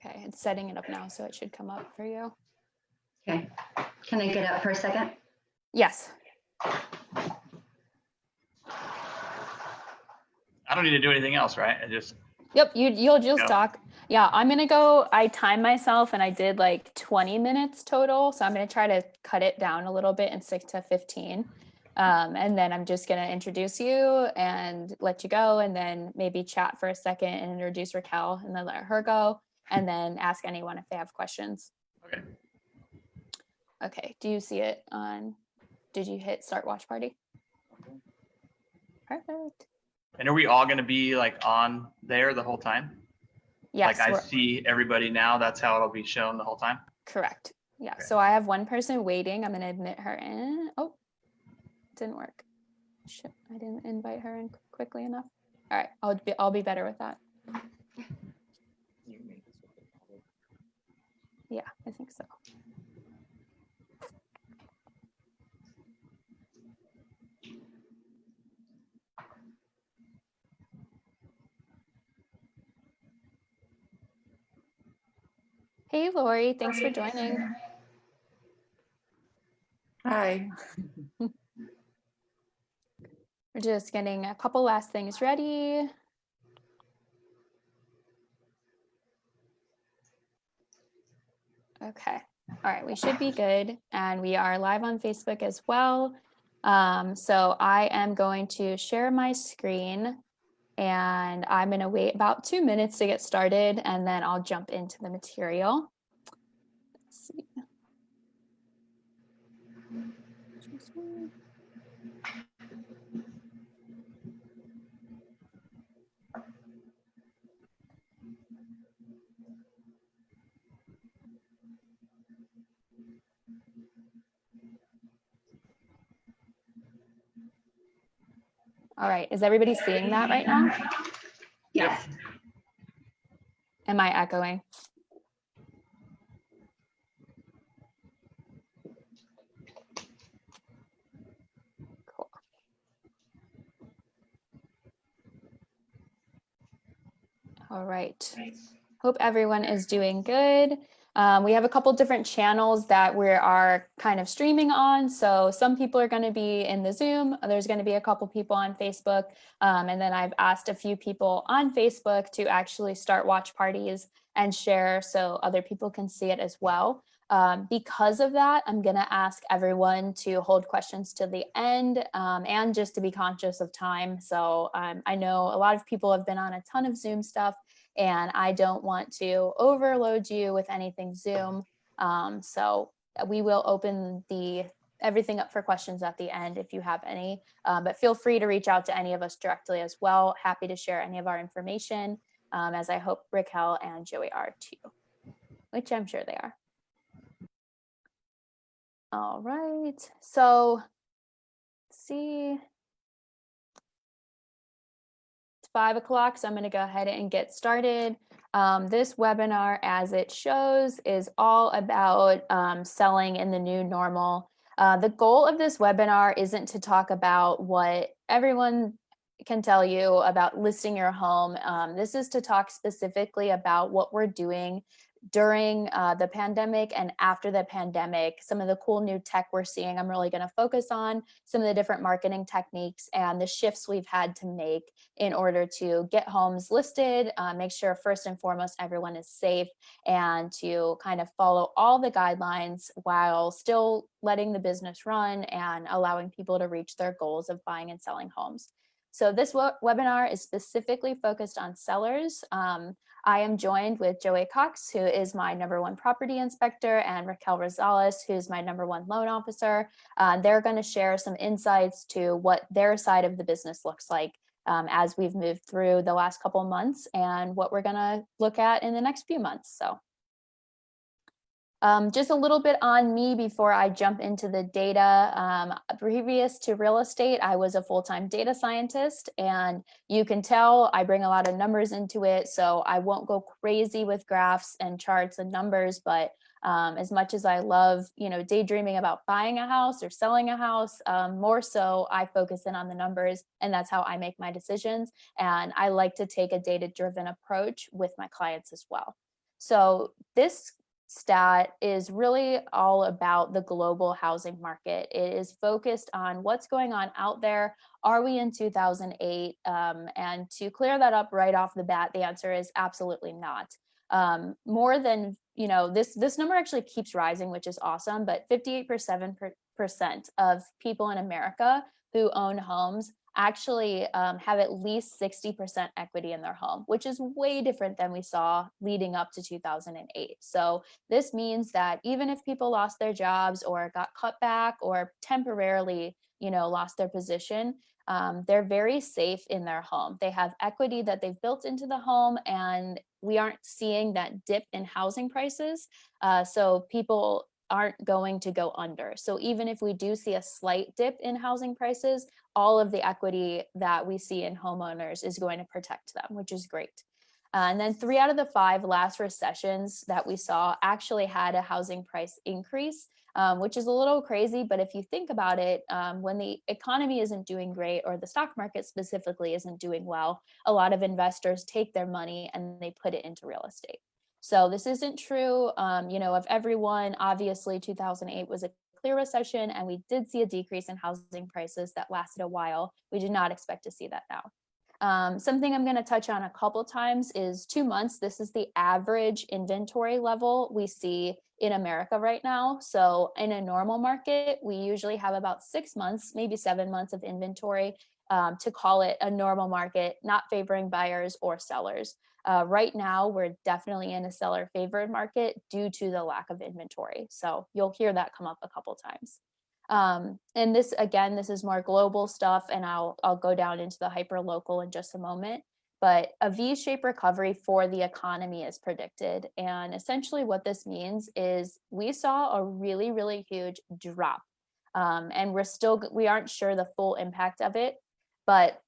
Okay, it's setting it up now, so it should come up for you. Okay, can I get up for a second? Yes. I don't need to do anything else, right? I just, Yep, you'll just Yeah. talk. Yeah, I'm gonna go, I timed myself and I did like 20 minutes total. So I'm gonna try to cut it down a little bit and stick to 15. And then I'm just gonna introduce you and let you go, and then maybe chat for a second and introduce Raquel and then let her go, and then ask anyone if they have questions. okay. Okay, do you see it on, did you hit start watch party? Perfect. And are we all going to be like on there the whole time? Yes, Like I see everybody now, that's how it'll be shown the whole time? correct. Yeah, Okay. so I have one person waiting. I'm gonna admit her in. Oh, didn't work. Shit, I didn't invite her in quickly enough. All right, I'll be better with that. Yeah, I think so. Hey, Lori, thanks for joining. Hi. We're just getting a couple last things ready. Okay, all right, we should be good. And we are live on Facebook as well. So I am going to share my screen, and I'm gonna wait about 2 minutes to get started, and then I'll jump into the material. Let's see. All right, is everybody seeing that right now? Yes. Am I echoing? Cool. All right. Hope everyone is doing good. We have a couple different channels that we are kind of streaming on. So some people are going to be in the Zoom. There's going to be a couple people on Facebook. And then I've asked a few people on Facebook to actually start watch parties and share so other people can see it as well. Because of that, I'm going to ask everyone to hold questions to the end and just to be conscious of time. So I know a lot of people have been on a ton of Zoom stuff, and I don't want to overload you with anything Zoom. So we will open everything up for questions at the end if you have any, but feel free to reach out to any of us directly as well. Happy to share any of our information, as I hope Raquel and Joey are too, which I'm sure they are. All right, so let's see. 5 o'clock, so I'm going to go ahead and get started. This webinar, as it shows, is all about selling in the new normal. The goal of this webinar isn't to talk about what everyone can tell you about listing your home. This is to talk specifically about what we're doing during the pandemic and after the pandemic, some of the cool new tech we're seeing. I'm really going to focus on some of the different marketing techniques and the shifts we've had to make in order to get homes listed, make sure first and foremost everyone is safe, and to kind of follow all the guidelines while still letting the business run and allowing people to reach their goals of buying and selling homes. So this webinar is specifically focused on sellers. I am joined with Joey Cox, who is my #1 property inspector, and Raquel Rosales, who's my #1 loan officer. They're going to share some insights to what their side of the business looks like as we've moved through the last couple of months and what we're going to look at in the next few months. So just a little bit on me before I jump into the data. Previous to real estate, I was a full-time data scientist, and you can tell I bring a lot of numbers into it, so I won't go crazy with graphs and charts and numbers, but as much as I love, daydreaming about buying a house or selling a house, more so I focus in on the numbers, and that's how I make my decisions. And I like to take a data-driven approach with my clients as well. So this stat is really all about the global housing market. It is focused on what's going on out there. Are we in 2008? And to clear that up right off the bat, the answer is absolutely not. More than, this number actually keeps rising, which is awesome, but 58% of people in America who own homes actually have at least 60% equity in their home, which is way different than we saw leading up to 2008. So this means that even if people lost their jobs or got cut back or temporarily, lost their position, they're very safe in their home. They have equity that they've built into the home, and we aren't seeing that dip in housing prices. So people aren't going to go under. So even if we do see a slight dip in housing prices, all of the equity that we see in homeowners is going to protect them, which is great. And then 3 out of the 5 last recessions that we saw actually had a housing price increase, which is a little crazy. But if you think about it, when the economy isn't doing great, or the stock market specifically isn't doing well, a lot of investors take their money and they put it into real estate. So this isn't true, of everyone. Obviously, 2008 was a clear recession, and we did see a decrease in housing prices that lasted a while. We did not expect to see that now. Something I'm going to touch on a couple times is 2 months. This is the average inventory level we see in America right now. So in a normal market, we usually have about 6 months, maybe 7 months of inventory, to call it a normal market, not favoring buyers or sellers. Right now, we're definitely in a seller favored market due to the lack of inventory. So you'll hear that come up a couple times. And this, again, this is more global stuff, and I'll go down into the hyper local in just a moment. But a V-shaped recovery for the economy is predicted. And essentially what this means is we saw a really, really huge drop. And we aren't sure the full impact of it, but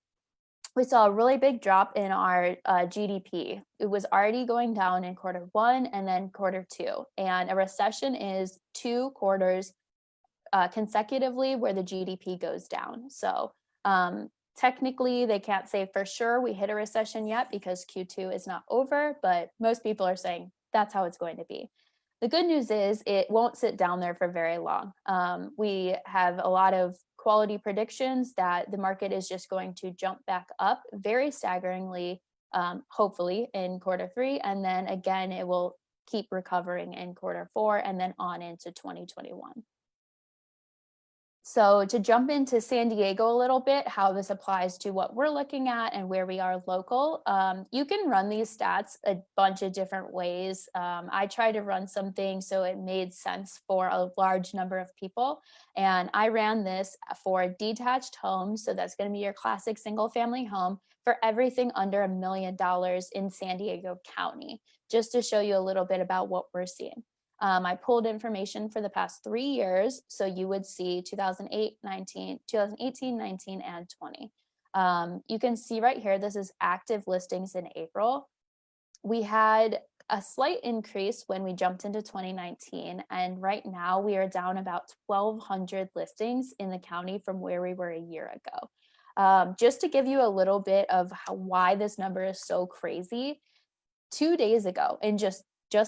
we saw a really big drop in our GDP. It was already going down in Q1 and then Q2. And a recession is 2 quarters consecutively where the GDP goes down. So technically, they can't say for sure we hit a recession yet because Q2 is not over, but most people are saying that's how it's going to be. The good news is it won't sit down there for very long. We have a lot of quality predictions that the market is just going to jump back up very staggeringly, hopefully in Q3. And then again, it will keep recovering in Q4 and then on into 2021. So to jump into San Diego a little bit, how this applies to what we're looking at and where we are local, you can run these stats a bunch of different ways. I tried to run something so it made sense for a large number of people. And I ran this for detached homes. So that's going to be your classic single family home for everything under $1 million in San Diego County, just to show you a little bit about what we're seeing. I pulled information for the past 3 years. So you would see 2018, 19, and 20. You can see right here, this is active listings in April. We had a slight increase when we jumped into 2019. And right now we are down about 1,200 listings in the county from where we were a year ago. Just to give you a little bit of why this number is so crazy, 2 days ago, and just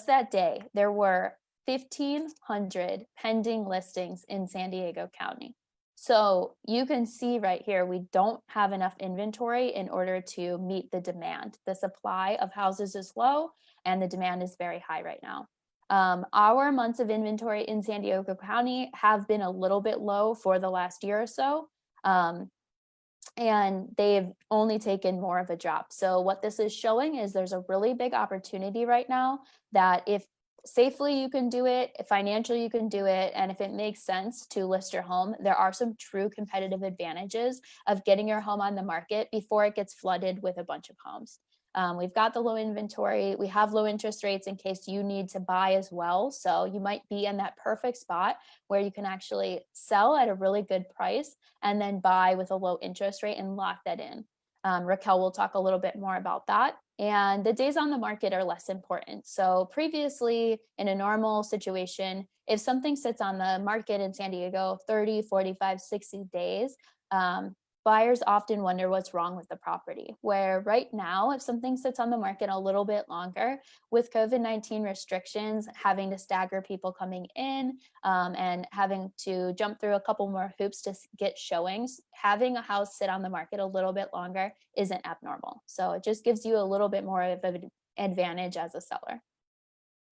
that day, there were 1,500 pending listings in San Diego County. So you can see right here, we don't have enough inventory in order to meet the demand. The supply of houses is low and the demand is very high right now. Our months of inventory in San Diego County have been a little bit low for the last year or so. And they've only taken more of a drop. So what this is showing is there's a really big opportunity right now that if safely you can do it, if financially you can do it, and if it makes sense to list your home, there are some true competitive advantages of getting your home on the market before it gets flooded with a bunch of homes. We've got the low inventory. We have low interest rates in case you need to buy as well. So you might be in that perfect spot where you can actually sell at a really good price and then buy with a low interest rate and lock that in. Raquel will talk a little bit more about that. And the days on the market are less important. So previously, in a normal situation, if something sits on the market in San Diego 30, 45, 60 days, buyers often wonder what's wrong with the property, where right now, if something sits on the market a little bit longer, with COVID-19 restrictions, having to stagger people coming in and having to jump through a couple more hoops to get showings, having a house sit on the market a little bit longer isn't abnormal. So it just gives you a little bit more of an advantage as a seller.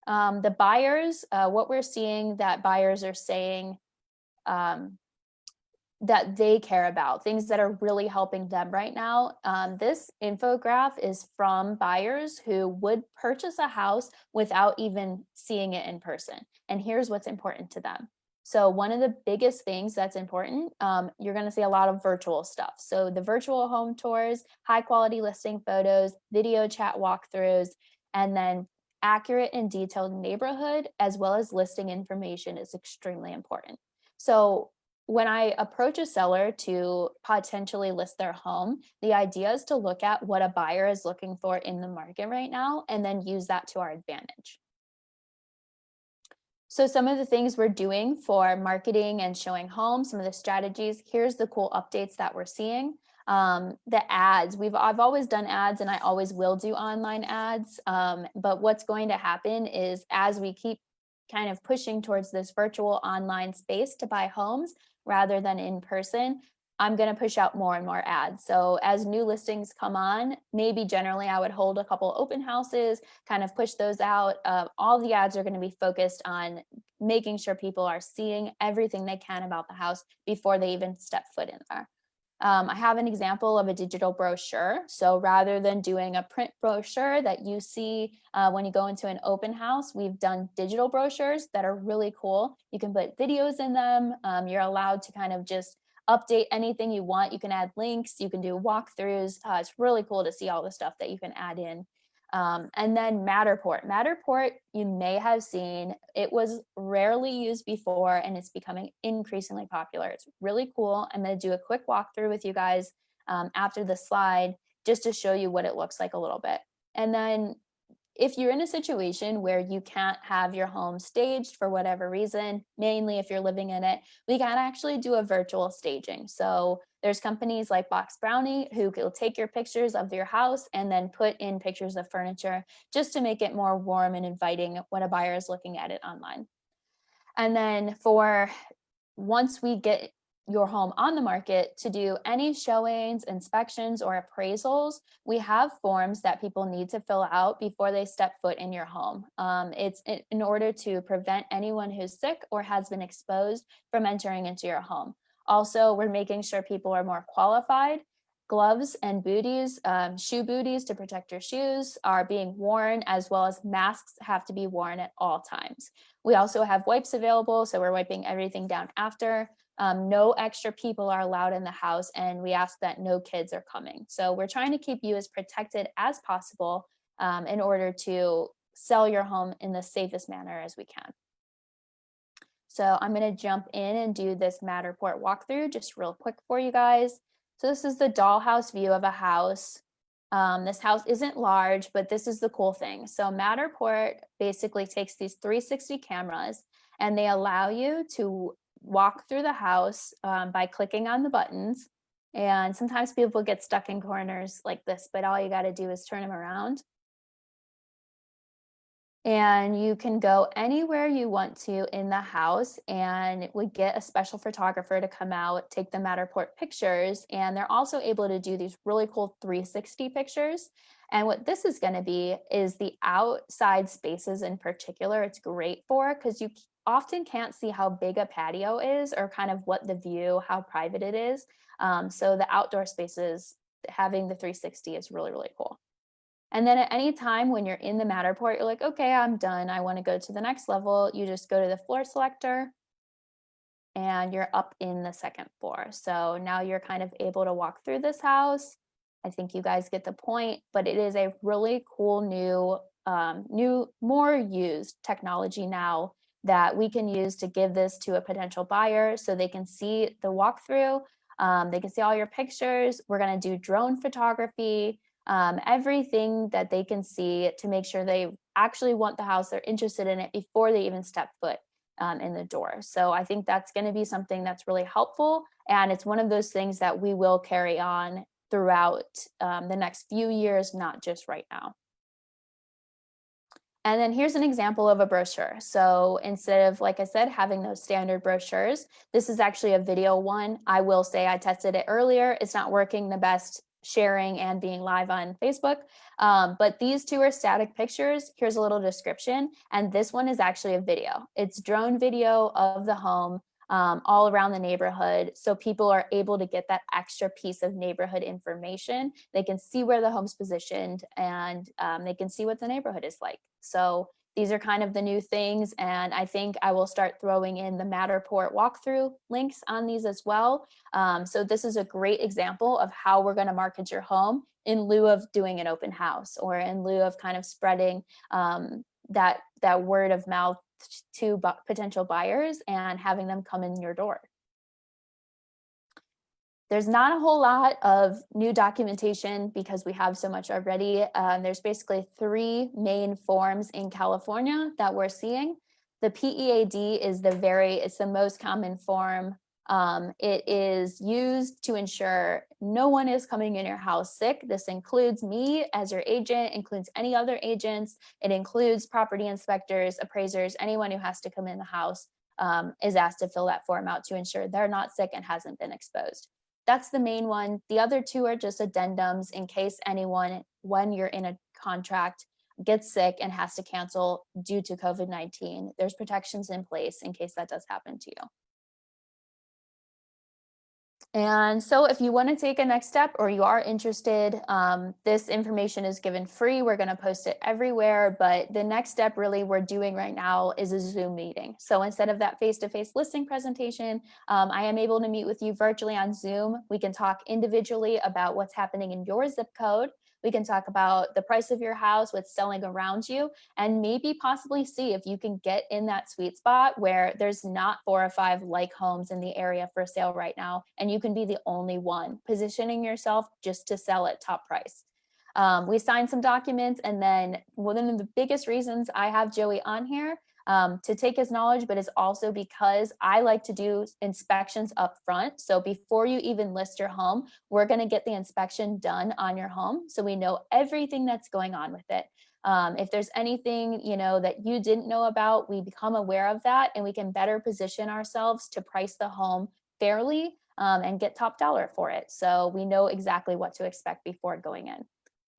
The buyers, what we're seeing that buyers are saying that they care about, things that are really helping them right now. This infographic is from buyers who would purchase a house without even seeing it in person. And here's what's important to them. So one of the biggest things that's important, you're going to see a lot of virtual stuff. So the virtual home tours, high quality listing photos, video chat walkthroughs, and then accurate and detailed neighborhood as well as listing information is extremely important. So when I approach a seller to potentially list their home, the idea is to look at what a buyer is looking for in the market right now and then use that to our advantage. So some of the things we're doing for marketing and showing homes, some of the strategies, here's the cool updates that we're seeing. The ads, I've always done ads and I always will do online ads. But what's going to happen is as we keep kind of pushing towards this virtual online space to buy homes rather than in person, I'm going to push out more and more ads. So as new listings come on, maybe generally I would hold a couple open houses, kind of push those out. All the ads are going to be focused on making sure people are seeing everything they can about the house before they even step foot in there. I have an example of a digital brochure. So rather than doing a print brochure that you see when you go into an open house, we've done digital brochures that are really cool. You can put videos in them. You're allowed to kind of just update anything you want. You can add links, you can do walkthroughs. It's really cool to see all the stuff that you can add in. And then Matterport. Matterport, you may have seen, it was rarely used before and it's becoming increasingly popular. It's really cool. I'm going to do a quick walkthrough with you guys after the slide just to show you what it looks like a little bit. And then if you're in a situation where you can't have your home staged for whatever reason, mainly if you're living in it, we can actually do a virtual staging. So there's companies like Box Brownie who will take your pictures of your house and then put in pictures of furniture just to make it more warm and inviting when a buyer is looking at it online. And then for once we get your home on the market, to do any showings, inspections, or appraisals, we have forms that people need to fill out before they step foot in your home. It's in order to prevent anyone who's sick or has been exposed from entering into your home. Also, we're making sure people are more qualified. Gloves and booties, shoe booties to protect your shoes are being worn, as well as masks have to be worn at all times. We also have wipes available, so we're wiping everything down after. No extra people are allowed in the house, and we ask that no kids are coming. So we're trying to keep you as protected as possible in order to sell your home in the safest manner as we can. So I'm going to jump in and do this Matterport walkthrough just real quick for you guys. So this is the dollhouse view of a house. This house isn't large, but this is the cool thing. So Matterport basically takes these 360 cameras and they allow you to walk through the house by clicking on the buttons. And sometimes people get stuck in corners like this, but all you got to do is turn them around. And you can go anywhere you want to in the house, and we get a special photographer to come out, take the Matterport pictures, and they're also able to do these really cool 360 pictures. And what this is going to be is the outside spaces in particular. It's great for because you often can't see how big a patio is or kind of what the view, how private it is. So the outdoor spaces, having the 360 is really, really cool. And then at any time when you're in the Matterport, you're like, okay, I'm done. I want to go to the next level. You just go to the floor selector and you're up in the second floor. So now you're kind of able to walk through this house. I think you guys get the point, but it is a really cool new, more used technology now that we can use to give this to a potential buyer so they can see the walkthrough. They can see all your pictures. We're going to do drone photography. Everything that they can see to make sure they actually want the house, they're interested in it before they even step foot in the door. So I think that's going to be something that's really helpful And it's one of those things that we will carry on throughout the next few years, not just right now. And then here's an example of a brochure. So instead of, like I said, having those standard brochures, this is actually a video one. I will say I tested it earlier. It's not working the best sharing and being live on Facebook. But these two are static pictures. Here's a little description. And this one is actually a video. It's drone video of the home all around the neighborhood. So people are able to get that extra piece of neighborhood information. They can see where the home's positioned, and they can see what the neighborhood is like. So these are kind of the new things. And I think I will start throwing in the Matterport walkthrough links on these as well. So this is a great example of how we're going to market your home in lieu of doing an open house, or in lieu of kind of spreading that word of mouth to potential buyers and having them come in your door. There's not a whole lot of new documentation because we have so much already. There's basically 3 main forms in California that we're seeing. The PEAD is it's the most common form. It is used to ensure no one is coming in your house sick. This includes me as your agent, includes any other agents. It includes property inspectors, appraisers, anyone who has to come in the house is asked to fill that form out to ensure they're not sick and hasn't been exposed. That's the main one. The other 2 are just addendums in case anyone, when you're in a contract, gets sick and has to cancel due to COVID-19. There's protections in place in case that does happen to you. And so if you want to take a next step, or you are interested, this information is given free. We're going to post it everywhere. But the next step really we're doing right now is a Zoom meeting. So instead of that face-to-face listing presentation, I am able to meet with you virtually on Zoom. We can talk individually about what's happening in your zip code. We can talk about the price of your house, what's selling around you, and maybe possibly see if you can get in that sweet spot where there's not 4 or 5 like homes in the area for sale right now, and you can be the only one positioning yourself just to sell at top price. We signed some documents, and then one of the biggest reasons I have Joey on here to take his knowledge, but it's also because I like to do inspections up front. So before you even list your home, we're going to get the inspection done on your home, so we know everything that's going on with it. If there's anything, that you didn't know about, we become aware of that, and we can better position ourselves to price the home fairly and get top dollar for it. So we know exactly what to expect before going in.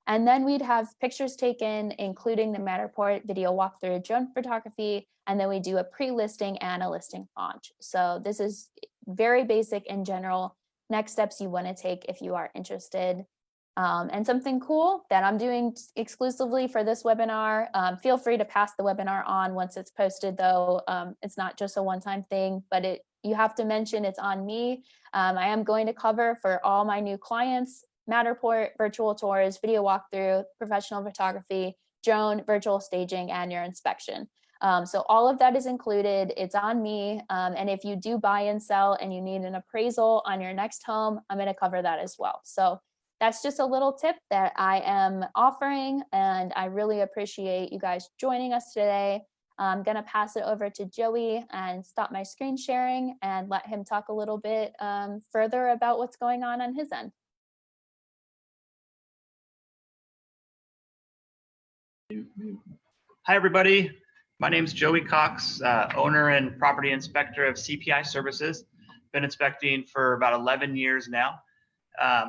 And then we'd have pictures taken, including the Matterport video walkthrough, drone photography, and then we do a pre-listing and a listing launch. So this is very basic in general. Next steps you want to take if you are interested. And something cool that I'm doing exclusively for this webinar, feel free to pass the webinar on once it's posted, though. It's not just a one-time thing, but you have to mention it's on me. I am going to cover for all my new clients Matterport, virtual tours, video walkthrough, professional photography, drone, virtual staging, and your inspection. So all of that is included. It's on me. And if you do buy and sell and you need an appraisal on your next home, I'm going to cover that as well. So that's just a little tip that I am offering, and I really appreciate you guys joining us today. I'm going to pass it over to Joey and stop my screen sharing and let him talk a little bit further about what's going on his end. Hi, everybody. My name is Joey Cox, owner and property inspector of CPI Services. Been inspecting for about 11 years now.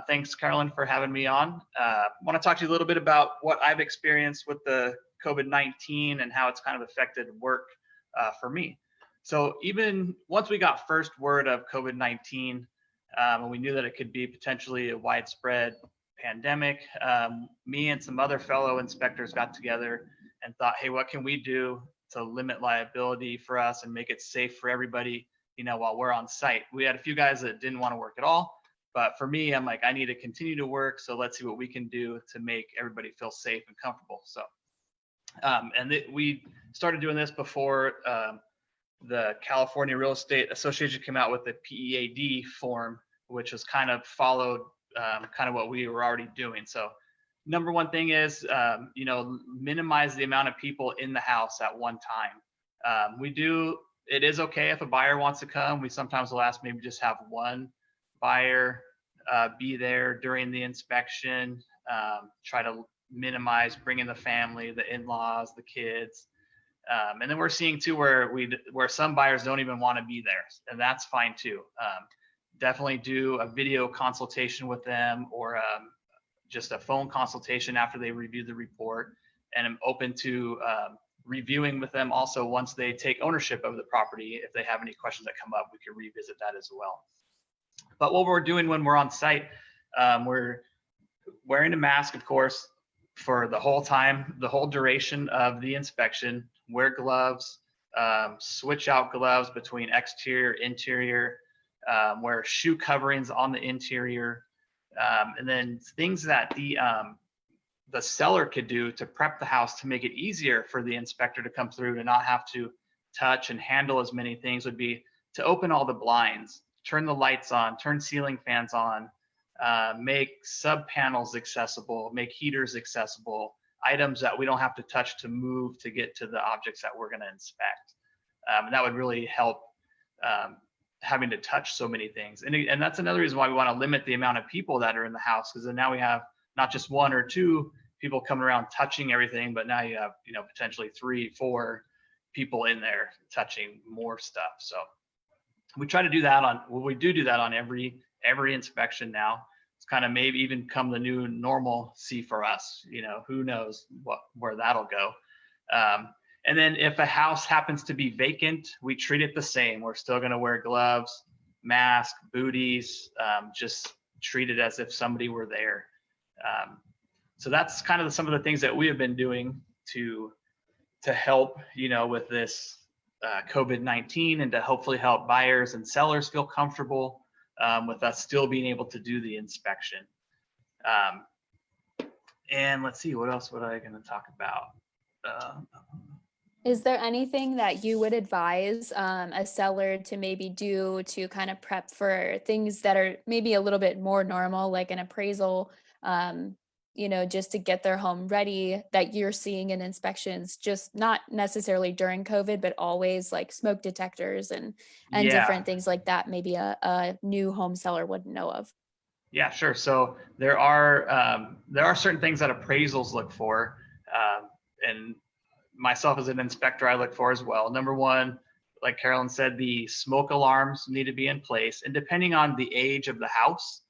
Thanks, Carolyn, for having me on. I want to talk to you a little bit about what I've experienced with the COVID-19 and how it's kind of affected work for me. So even once we got first word of COVID-19, and we knew that it could be potentially a widespread pandemic, me and some other fellow inspectors got together and thought, hey, what can we do to limit liability for us and make it safe for everybody, while we're on site? We had a few guys that didn't want to work at all, but for me, I'm like, I need to continue to work, so let's see what we can do to make everybody feel safe and comfortable. So we started doing this before the California Real Estate Association came out with the PEAD form, which was kind of followed kind of what we were already doing. So number one thing is, minimize the amount of people in the house at one time. It is okay if a buyer wants to come. We sometimes will ask maybe just have one buyer be there during the inspection, try to minimize bringing the family, the in-laws, the kids. And then we're seeing too where some buyers don't even want to be there, and that's fine too. Definitely do a video consultation with them, or just a phone consultation after they review the report. And I'm open to reviewing with them also once they take ownership of the property. If they have any questions that come up, we can revisit that as well. But what we're doing when we're on site, we're wearing a mask, of course, for the whole time, the whole duration of the inspection. Wear gloves, switch out gloves between exterior, interior, wear shoe coverings on the interior, and then things that the seller could do to prep the house to make it easier for the inspector to come through, to not have to touch and handle as many things, would be to open all the blinds, turn the lights on, turn ceiling fans on, make sub panels accessible, make heaters accessible, items that we don't have to touch to move to get to the objects that we're going to inspect. And that would really help having to touch so many things. And that's another reason why we want to limit the amount of people that are in the house, because then now we have not just 1 or 2 people coming around touching everything, but now you have, potentially 3, 4 people in there touching more stuff. So we try to do that we do that on every inspection now. It's kind of maybe even come the new normalcy for us. Who knows where that'll go. And then if a house happens to be vacant, we treat it the same. We're still going to wear gloves, mask, booties, just treat it as if somebody were there. So that's kind of some of the things that we have been doing to help, with this COVID-19, and to hopefully help buyers and sellers feel comfortable with us still being able to do the inspection. And let's see, what else was I going to talk about? Is there anything that you would advise a seller to maybe do to kind of prep for things that are maybe a little bit more normal, like an appraisal, just to get their home ready, that you're seeing in inspections, just not necessarily during COVID, but always, like smoke detectors and different things like that, maybe a new home seller wouldn't know of? Yeah, sure. So there are certain things that appraisals look for, and myself as an inspector, I look for as well. Number one, like Carolyn said, the smoke alarms need to be in place, and depending on the age of the house,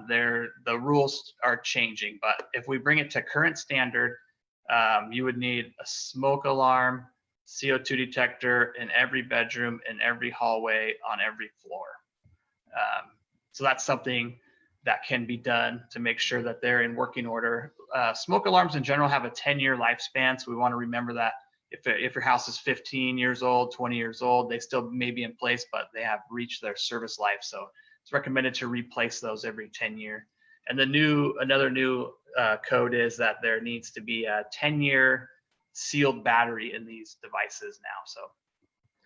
the rules are changing. But if we bring it to current standard, you would need a smoke alarm, CO2 detector in every bedroom, in every hallway, on every floor. So that's something that can be done to make sure that they're in working order. Smoke alarms in general have a 10-year lifespan, so we want to remember that if your house is 15 years old, 20 years old, they still may be in place, but they have reached their service life. So it's recommended to replace those every 10 year. And another new code is that there needs to be a 10-year sealed battery in these devices now. So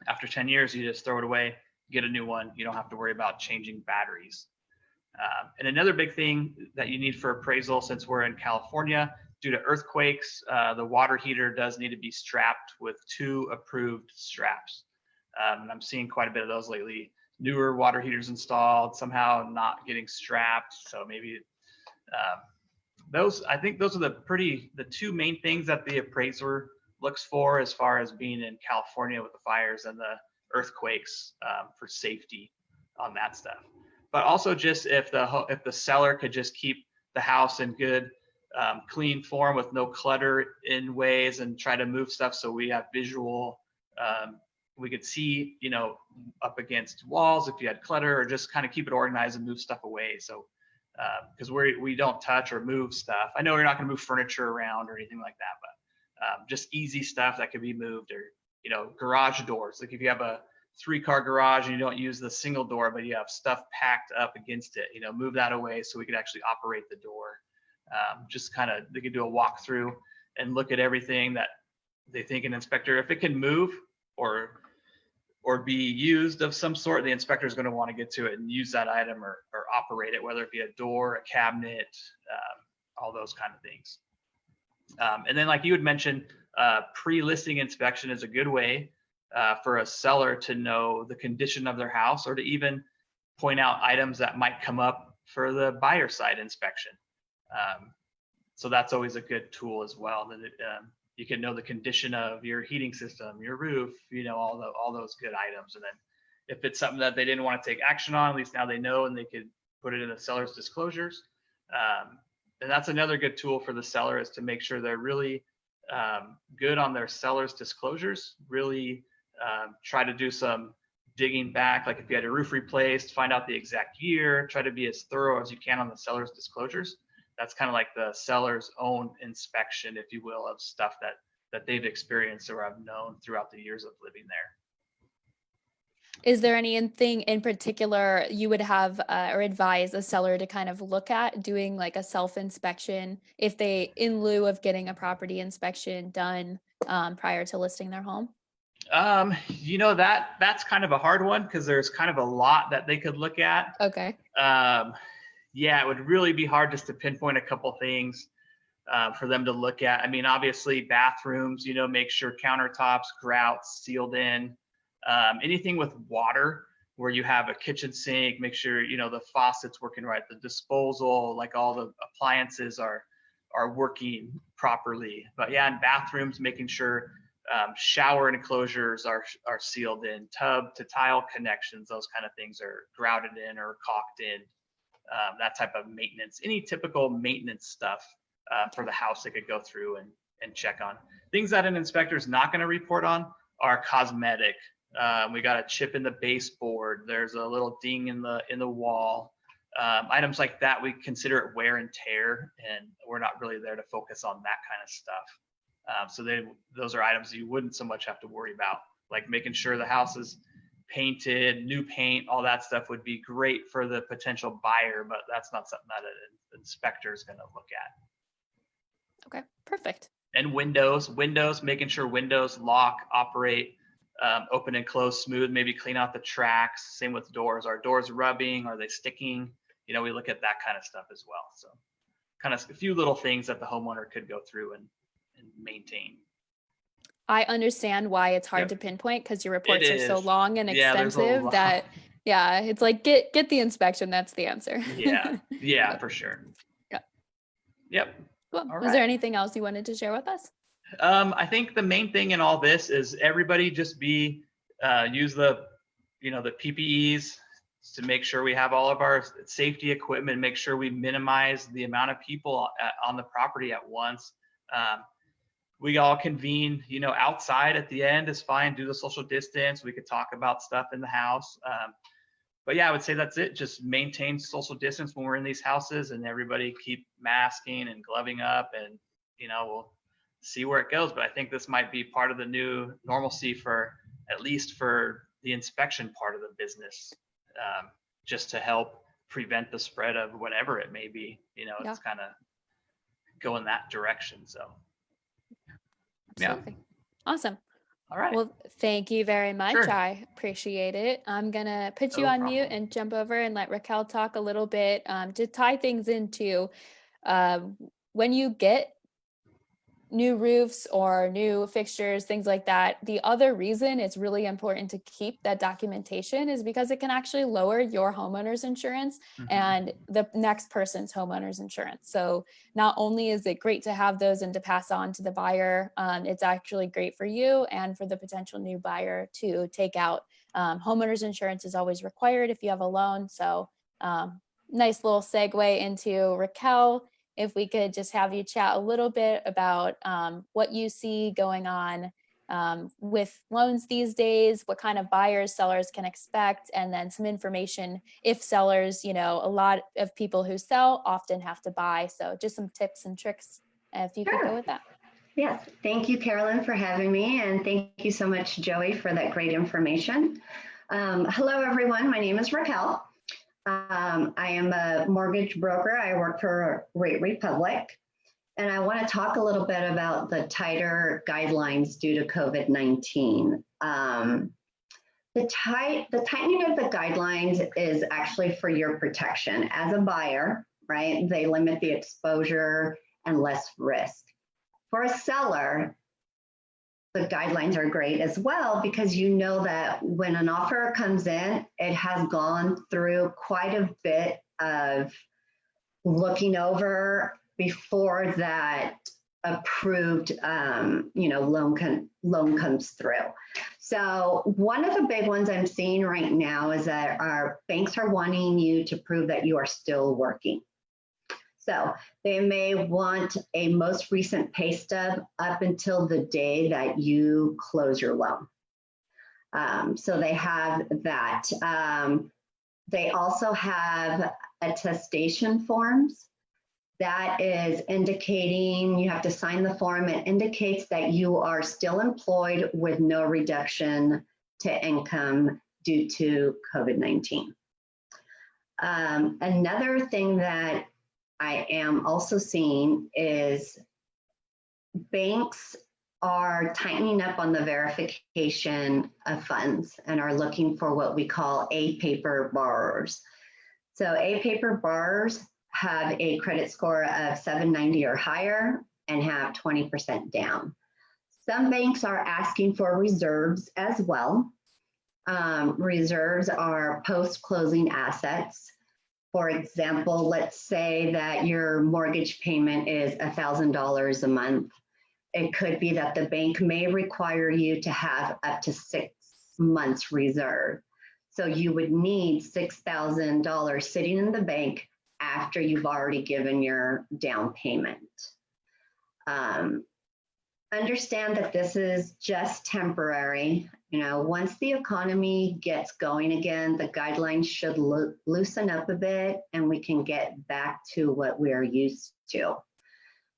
after 10 years, you just throw it away, get a new one. You don't have to worry about changing batteries. And another big thing that you need for appraisal, since we're in California, due to earthquakes, the water heater does need to be strapped with 2 approved straps. And I'm seeing quite a bit of those lately. Newer water heaters installed, somehow not getting strapped. So maybe I think those are the 2 main things that the appraiser looks for as far as being in California with the fires and the earthquakes, for safety on that stuff. But also just if the seller could just keep the house in good, clean form with no clutter in ways, and try to move stuff so we have visual, we could see, up against walls if you had clutter, or just kind of keep it organized and move stuff away. So because we don't touch or move stuff. I know you're not going to move furniture around or anything like that, but just easy stuff that could be moved. Or garage doors, like if you have a 3-car garage and you don't use the single door, but you have stuff packed up against it, move that away so we could actually operate the door. Just kind of, they could do a walkthrough and look at everything that they think an inspector, if it can move or be used of some sort, the inspector is going to want to get to it and use that item or operate it, whether it be a door, a cabinet, all those kind of things. And then, like you had mentioned, pre-listing inspection is a good way for a seller to know the condition of their house, or to even point out items that might come up for the buyer side inspection. So that's always a good tool as well. That you can know the condition of your heating system, your roof, all those good items. And then if it's something that they didn't want to take action on, at least now they know and they could put it in the seller's disclosures. And that's another good tool for the seller, is to make sure they're really good on their seller's disclosures. Really try to do some digging back, like if you had a roof replaced, find out the exact year, try to be as thorough as you can on the seller's disclosures. That's kind of like the seller's own inspection, if you will, of stuff that they've experienced or have known throughout the years of living there. Is there anything in particular you would have or advise a seller to kind of look at doing like a self-inspection if they, in lieu of getting a property inspection done prior to listing their home? That's kind of a hard one, because there's kind of a lot that they could look at. Okay. Yeah, it would really be hard just to pinpoint a couple things for them to look at. I mean, obviously bathrooms, make sure countertops, grouts, sealed in. Anything with water, where you have a kitchen sink, make sure, the faucet's working right, the disposal, like all the appliances are working properly. But yeah, in bathrooms, making sure shower enclosures are sealed in, tub to tile connections, those kind of things are grouted in or caulked in. That type of maintenance, any typical maintenance stuff for the house they could go through and check on. Things that an inspector is not going to report on are cosmetic. We got a chip in the baseboard. There's a little ding in the wall. Items like that, we consider it wear and tear, and we're not really there to focus on that kind of stuff. So those are items you wouldn't so much have to worry about, like making sure the house is painted, new paint, all that stuff would be great for the potential buyer, but that's not something that an inspector is going to look at. Okay, perfect. And windows, making sure windows lock, operate, open and close smooth, maybe clean out the tracks. Same with doors. Are doors rubbing? Are they sticking? We look at that kind of stuff as well. So kind of a few little things that the homeowner could go through and maintain. I understand why it's hard to pinpoint, because your reports are so long and extensive that, it's like, get the inspection. That's the answer. Yeah, for sure. Yep. Cool. Was there anything else you wanted to share with us? I think the main thing in all this is everybody just use the PPEs to make sure we have all of our safety equipment, make sure we minimize the amount of people on the property at once. We all convene, outside at the end is fine. Do the social distance. We could talk about stuff in the house. But yeah, I would say that's it. Just maintain social distance when we're in these houses, and everybody keep masking and gloving up, and we'll see where it goes. But I think this might be part of the new normalcy, for at least for the inspection part of the business, just to help prevent the spread of whatever it may be. It's kind of go in that direction. So absolutely. Awesome. All right. Well, thank you very much. Sure. I appreciate it. I'm going to put you on mute and jump over and let Raquel talk a little bit to tie things into when you get new roofs or new fixtures, things like that. The other reason it's really important to keep that documentation is because it can actually lower your homeowner's insurance and the next person's homeowner's insurance. So not only is it great to have those and to pass on to the buyer, it's actually great for you and for the potential new buyer to take out. Homeowner's insurance is always required if you have a loan. So nice little segue into Raquel. If we could just have you chat a little bit about what you see going on with loans these days, what kind of buyers sellers can expect, and then some information if sellers, a lot of people who sell often have to buy. So just some tips and tricks if you could go with that. Yes, thank you, Carolyn, for having me. And thank you so much, Joey, for that great information. Hello, everyone. My name is Raquel. I am a mortgage broker. I work for Rate Republic, and I want to talk a little bit about the tighter guidelines due to COVID-19. The tightening of the guidelines is actually for your protection as a buyer, right? They limit the exposure and less risk. For a seller, the guidelines are great as well, because you know that when an offer comes in, it has gone through quite a bit of looking over before that approved loan comes through. So one of the big ones I'm seeing right now is that our banks are wanting you to prove that you are still working. So they may want a most recent pay stub up until the day that you close your loan. So they have that. They also have attestation forms. That is indicating you have to sign the form. It indicates that you are still employed with no reduction to income due to COVID-19. Another thing that I am also seeing is banks are tightening up on the verification of funds and are looking for what we call A-paper borrowers. So A-paper borrowers have a credit score of 790 or higher and have 20% down. Some banks are asking for reserves as well. Reserves are post-closing assets. For example, let's say that your mortgage payment is $1,000 a month. It could be that the bank may require you to have up to 6 months reserve. So you would need $6,000 sitting in the bank after you've already given your down payment. Understand that this is just temporary. You know, once the economy gets going again, the guidelines should loosen up a bit and we can get back to what we're used to.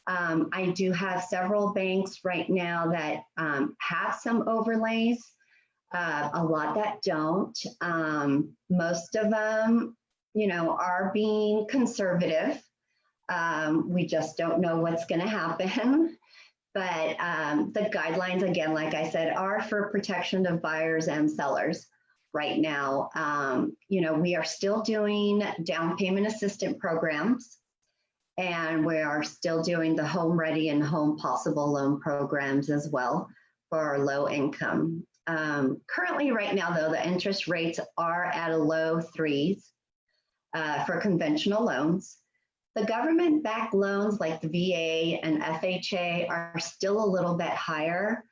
I do have several banks right now that have some overlays, a lot that don't. Most of them, you know, are being conservative. We just don't know what's going to happen. But the guidelines, again, like I said, are for protection of buyers and sellers right now. You know, we are still doing down payment assistance programs, and we are still doing the Home Ready and Home Possible loan programs as well for our low income. Currently, right now, though, the interest rates are at a low 3s for conventional loans. The government-backed loans like the VA and FHA are still a little bit higher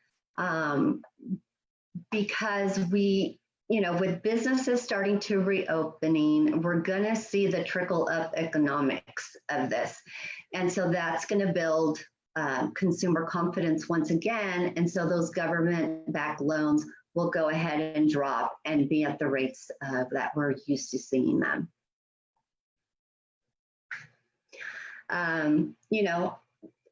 because we, you know, with businesses starting to reopening, we're gonna see the trickle up economics of this. And so that's gonna build consumer confidence once again. And so those government-backed loans will go ahead and drop and be at the rates that we're used to seeing them. You know,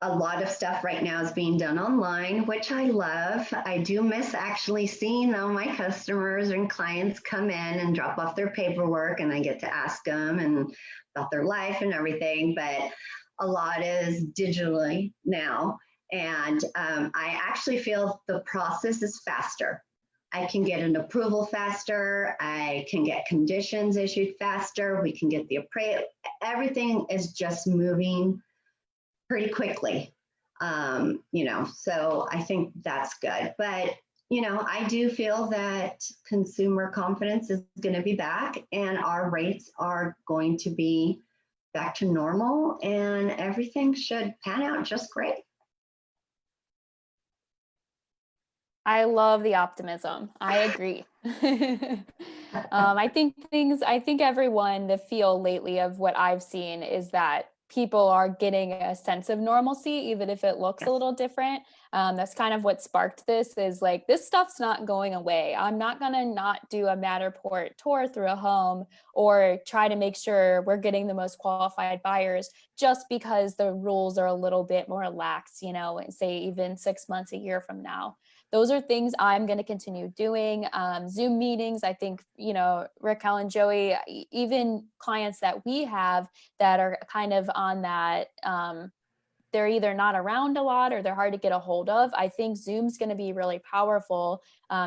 a lot of stuff right now is being done online, which I love. I do miss actually seeing all my customers and clients come in and drop off their paperwork, and I get to ask them and about their life and everything, but a lot is digitally now. And I actually feel the process is faster. I can get an approval faster. I can get conditions issued faster. We can get the appraisal. Everything is just moving pretty quickly, you know, so I think that's good. But, you know, I do feel that consumer confidence is going to be back and our rates are going to be back to normal and everything should pan out just great. I love the optimism. I agree. I think everyone, the feel lately of what I've seen is that people are getting a sense of normalcy, even if it looks a little different. That's kind of what sparked this, is like, this stuff's not going away. I'm not gonna not do a Matterport tour through a home or try to make sure we're getting the most qualified buyers just because the rules are a little bit more lax, you know, say even 6 months, a year from now. Those are things I'm going to continue doing. Zoom meetings, I think, you know, Raquel and Joey, even clients that we have that are kind of on that, they're either not around a lot or they're hard to get a hold of. I think Zoom's going to be really powerful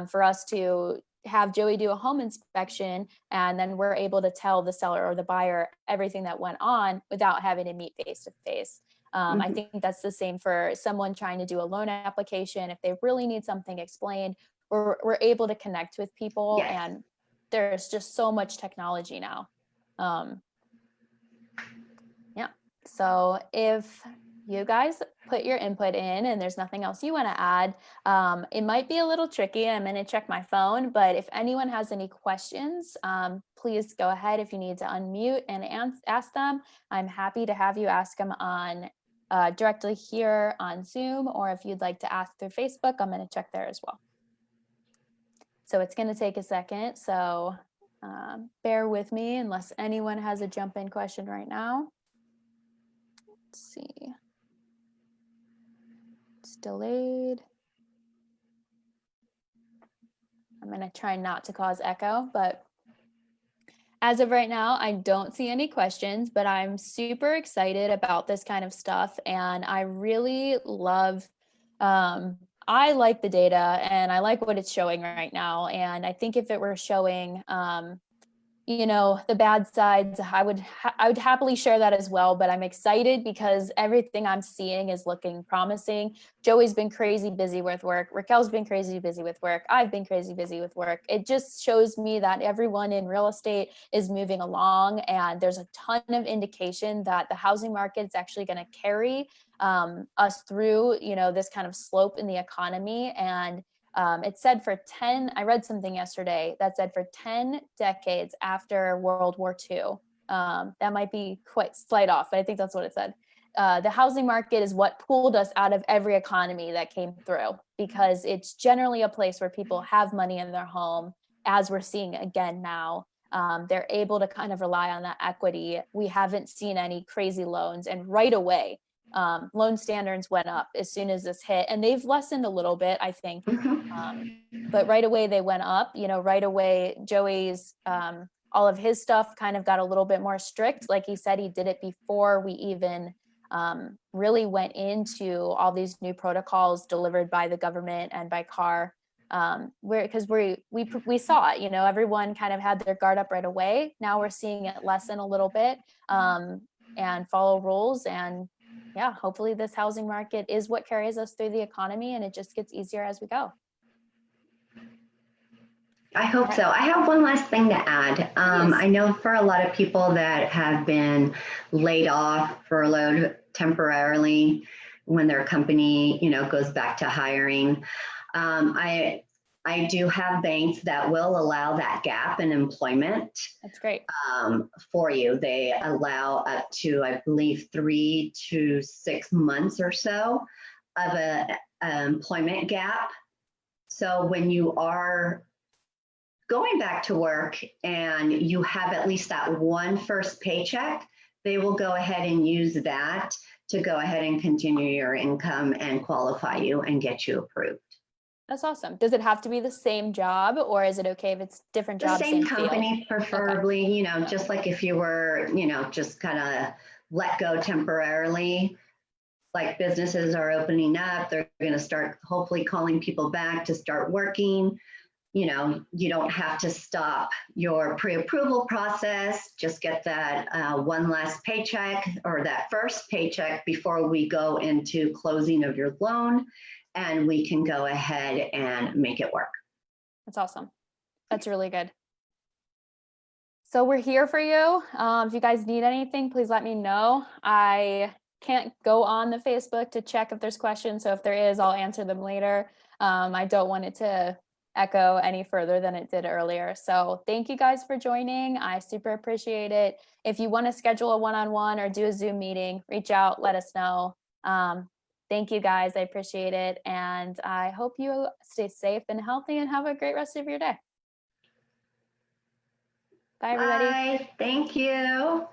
for us to have Joey do a home inspection, and then we're able to tell the seller or the buyer everything that went on without having to meet face to face. I think that's the same for someone trying to do a loan application. If they really need something explained, we're able to connect with people, Yes. and there's just so much technology now. Yeah. So if you guys put your input in and there's nothing else you want to add, it might be a little tricky. I'm going to check my phone, but if anyone has any questions, please go ahead. If you need to unmute and ask them, I'm happy to have you ask them on directly here on Zoom, or if you'd like to ask through Facebook, I'm going to check there as well. So it's going to take a second. So bear with me unless anyone has a jump in question right now. Let's see. It's delayed. I'm going to try not to cause echo, but as of right now, I don't see any questions, but I'm super excited about this kind of stuff. And I really love, I like the data and I like what it's showing right now. And I think if it were showing, you know, the bad sides, I would happily share that as well, but I'm excited because everything I'm seeing is looking promising. Joey's been crazy busy with work. Raquel's been crazy busy with work. I've been crazy busy with work. It just shows me that everyone in real estate is moving along, and there's a ton of indication that the housing market is actually going to carry us through, you know, this kind of slope in the economy. And it said for 10, I read something yesterday that said for 10 decades after World War II, that might be quite slight off, but I think that's what it said. The housing market is what pulled us out of every economy that came through, because it's generally a place where people have money in their home, as we're seeing again now. They're able to kind of rely on that equity. We haven't seen any crazy loans, and right away, loan standards went up as soon as this hit, and they've lessened a little bit, I think. But right away they went up, you know, right away Joey's, all of his stuff kind of got a little bit more strict. Like he said, he did it before we even really went into all these new protocols delivered by the government and by CAR. Because we saw it, you know, everyone kind of had their guard up right away. Now we're seeing it lessen a little bit and follow rules. And yeah, hopefully this housing market is what carries us through the economy, and it just gets easier as we go. I hope so. I have one last thing to add. I know for a lot of people that have been laid off, furloughed temporarily when their company, you know, goes back to hiring, I do have banks that will allow that gap in employment. That's great. For you. They allow up to, I believe, 3 to 6 months or so of an employment gap. So when you are going back to work and you have at least that one first paycheck, they will go ahead and use that to go ahead and continue your income and qualify you and get you approved. That's awesome. Does it have to be the same job, or is it okay if it's different jobs? The same field? company, preferably, you know, just like if you were, you know, just kind of let go temporarily, like businesses are opening up, they're going to start hopefully calling people back to start working. You know, you don't have to stop your pre-approval process, just get that one last paycheck or that first paycheck before we go into closing of your loan, and we can go ahead and make it work. That's awesome. That's really good. So we're here for you. If you guys need anything, please let me know. I can't go on the Facebook to check if there's questions. So if there is, I'll answer them later. I don't want it to echo any further than it did earlier. So thank you guys for joining. I super appreciate it. If you want to schedule a one-on-one or do a Zoom meeting, reach out, let us know. Thank you guys. I appreciate it. And I hope you stay safe and healthy and have a great rest of your day. Bye, everybody. Bye. Thank you.